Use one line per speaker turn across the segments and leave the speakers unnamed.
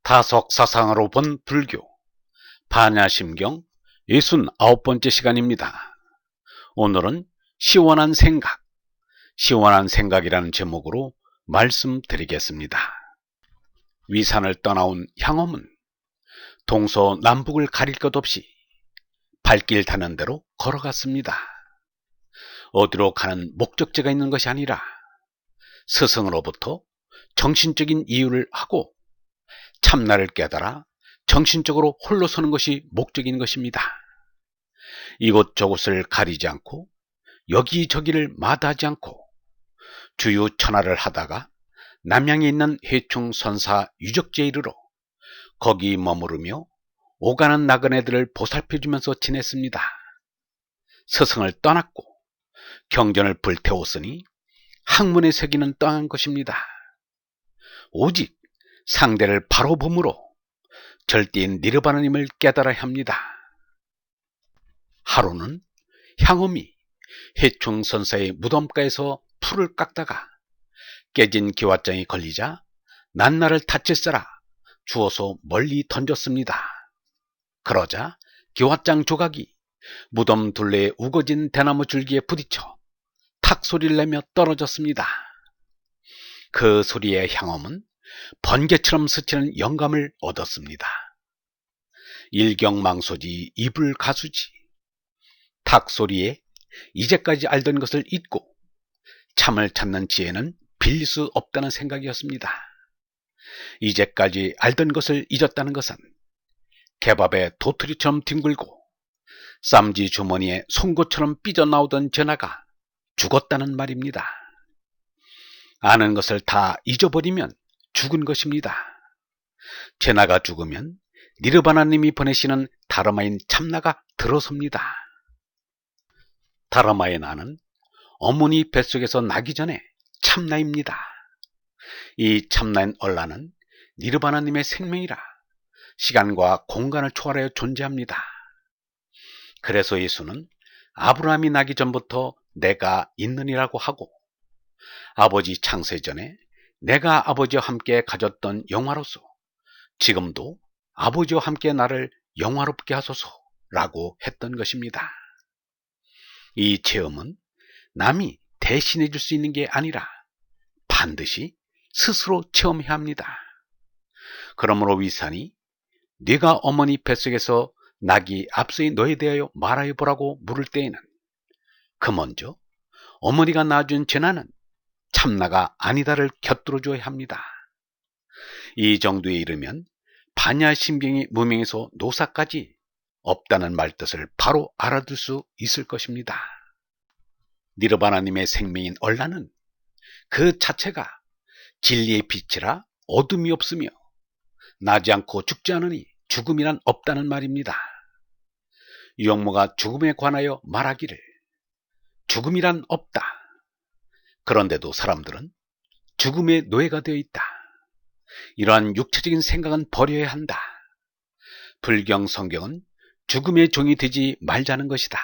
다석사상으로 본 불교 반야심경 69번째 시간입니다. 오늘은 시원한 생각이라는 제목으로 말씀드리겠습니다. 위산을 떠나온 향엄은 동서남북을 가릴 것 없이 발길 닿는 대로 걸어갔습니다. 어디로 가는 목적지가 있는 것이 아니라 스승으로부터 정신적인 이유를 하고 참나를 깨달아 정신적으로 홀로 서는 것이 목적인 것입니다. 이곳저곳을 가리지 않고 여기저기를 마다하지 않고 주유천하를 하다가 남양에 있는 해충선사 유적지에 이르러 거기 머무르며 오가는 나그네들을 보살펴주면서 지냈습니다. 스승을 떠났고 경전을 불태웠으니 학문의 세계는 떠난 것입니다. 오직 상대를 바로 봄으로 절대인 니르바나님을 깨달아야 합니다. 하루는 향엄이 해충선사의 무덤가에서 풀을 깎다가 깨진 기왓장이 걸리자 낱날을 다칠세라 주워서 멀리 던졌습니다. 그러자 기왓장 조각이 무덤 둘레에 우거진 대나무 줄기에 부딪혀 탁 소리를 내며 떨어졌습니다. 그 소리에 향엄은 번개처럼 스치는 영감을 얻었습니다. 일경망소지 이불가수지. 탁 소리에 이제까지 알던 것을 잊고 참을 찾는 지혜는 빌릴 수 없다는 생각이었습니다. 이제까지 알던 것을 잊었다는 것은 개밥에 도토리처럼 뒹굴고 쌈지 주머니에 송곳처럼 삐져나오던 전하가 죽었다는 말입니다. 아는 것을 다 잊어버리면 죽은 것입니다. 제나가 죽으면 니르바나님이 보내시는 다르마인 참나가 들어섭니다. 다르마의 나는 어머니 뱃속에서 나기 전에 참나입니다. 이 참나인 얼라는 니르바나님의 생명이라 시간과 공간을 초월하여 존재합니다. 그래서 예수는 아브라함이 나기 전부터 내가 있느니라고 하고 아버지 창세 전에 내가 아버지와 함께 가졌던 영화로서 지금도 아버지와 함께 나를 영화롭게 하소서라고 했던 것입니다. 이 체험은 남이 대신해 줄 수 있는 게 아니라 반드시 스스로 체험해야 합니다. 그러므로 위산이 네가 어머니 뱃속에서 나기 앞서의 너에 대하여 말하여 보라고 물을 때에는 그 먼저 어머니가 낳아준 제나는 참나가 아니다를 곁들여 줘야 합니다. 이 정도에 이르면 반야심경의 무명에서 노사까지 없다는 말뜻을 바로 알아둘 수 있을 것입니다. 니르바나님의 생명인 얼라는 그 자체가 진리의 빛이라 어둠이 없으며 나지 않고 죽지 않으니 죽음이란 없다는 말입니다. 유영모가 죽음에 관하여 말하기를 죽음이란 없다. 그런데도 사람들은 죽음의 노예가 되어 있다. 이러한 육체적인 생각은 버려야 한다. 불경 성경은 죽음의 종이 되지 말자는 것이다.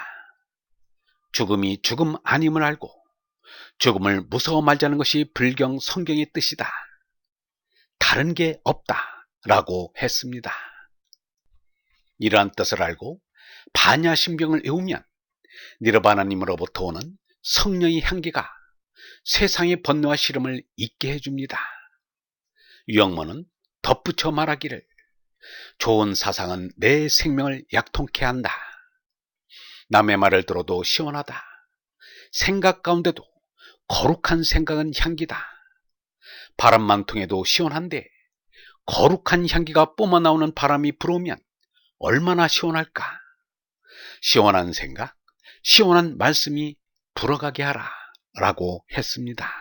죽음이 죽음 아님을 알고 죽음을 무서워 말자는 것이 불경 성경의 뜻이다. 다른 게 없다 라고 했습니다. 이러한 뜻을 알고 반야심경을 외우면 니르바나님으로부터 오는 성령의 향기가 세상의 번뇌와 시름을 잊게 해줍니다. 유영모는 덧붙여 말하기를 좋은 사상은 내 생명을 약통케 한다. 남의 말을 들어도 시원하다. 생각 가운데도 거룩한 생각은 향기다. 바람만 통해도 시원한데 거룩한 향기가 뿜어나오는 바람이 불어오면 얼마나 시원할까. 시원한 생각, 시원한 말씀이 불어가게 하라 라고 했습니다.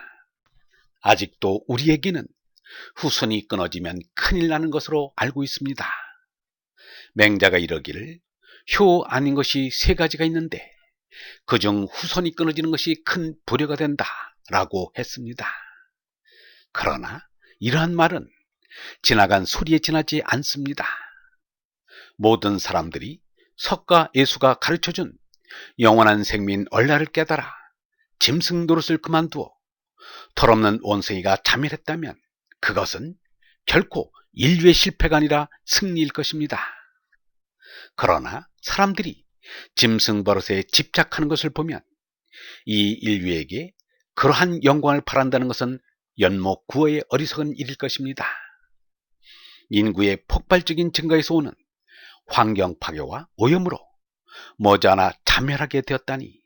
아직도 우리에게는 후손이 끊어지면 큰일 나는 것으로 알고 있습니다. 맹자가 이러기를 효 아닌 것이 세 가지가 있는데 그중 후손이 끊어지는 것이 큰 불효가 된다 라고 했습니다. 그러나 이러한 말은 지나간 소리에 지나지 않습니다. 모든 사람들이 석가 예수가 가르쳐준 영원한 생민 얼라를 깨달아 짐승 노릇을 그만두어 털없는 원숭이가 자멸했다면 그것은 결코 인류의 실패가 아니라 승리일 것입니다. 그러나 사람들이 짐승 버릇에 집착하는 것을 보면 이 인류에게 그러한 영광을 바란다는 것은 연못구어의 어리석은 일일 것입니다. 인구의 폭발적인 증가에서 오는 환경 파괴와 오염으로 머지않아 자멸하게 되었다니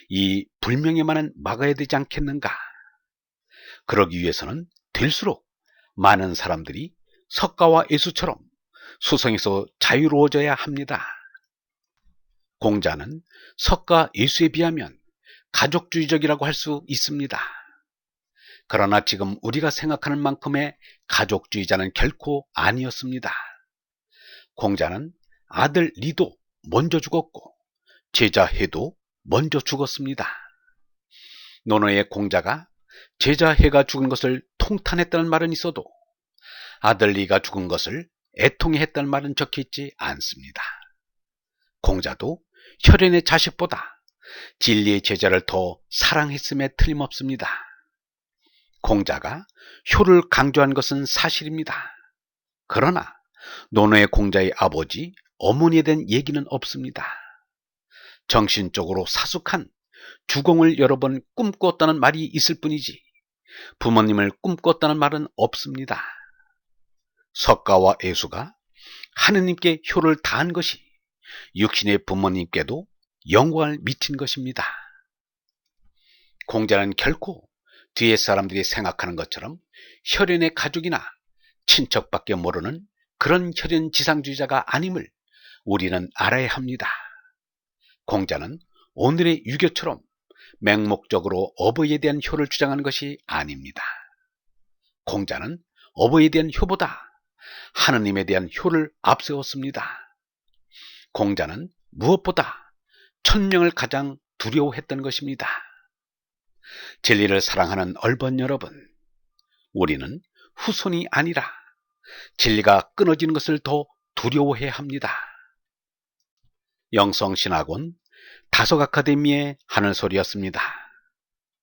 이 불명예만은 막아야 되지 않겠는가. 그러기 위해서는 될수록 많은 사람들이 석가와 예수처럼 수성에서 자유로워져야 합니다. 공자는 석가 예수에 비하면 가족주의적이라고 할 수 있습니다. 그러나 지금 우리가 생각하는 만큼의 가족주의자는 결코 아니었습니다. 공자는 아들 리도 먼저 죽었고 제자 해도 먼저 죽었습니다. 논어의 공자가 제자 해가 죽은 것을 통탄했다는 말은 있어도 아들 리가 죽은 것을 애통해했다는 말은 적혀있지 않습니다. 공자도 혈연의 자식보다 진리의 제자를 더 사랑했음에 틀림없습니다. 공자가 효를 강조한 것은 사실입니다. 그러나 논어의 공자의 아버지, 어머니에 대한 얘기는 없습니다. 정신적으로 사숙한 주공을 여러 번 꿈꾸었다는 말이 있을 뿐이지 부모님을 꿈꿨다는 말은 없습니다. 석가와 예수가 하느님께 효를 다한 것이 육신의 부모님께도 영광을 미친 것입니다. 공자는 결코 뒤에 사람들이 생각하는 것처럼 혈연의 가족이나 친척밖에 모르는 그런 혈연지상주의자가 아님을 우리는 알아야 합니다. 공자는 오늘의 유교처럼 맹목적으로 어버이에 대한 효를 주장하는 것이 아닙니다. 공자는 어버이에 대한 효보다 하느님에 대한 효를 앞세웠습니다. 공자는 무엇보다 천명을 가장 두려워했던 것입니다. 진리를 사랑하는 얼번 여러분, 우리는 후손이 아니라 진리가 끊어지는 것을 더 두려워해야 합니다. 영성신학원 다속아카데미의 하늘소리였습니다.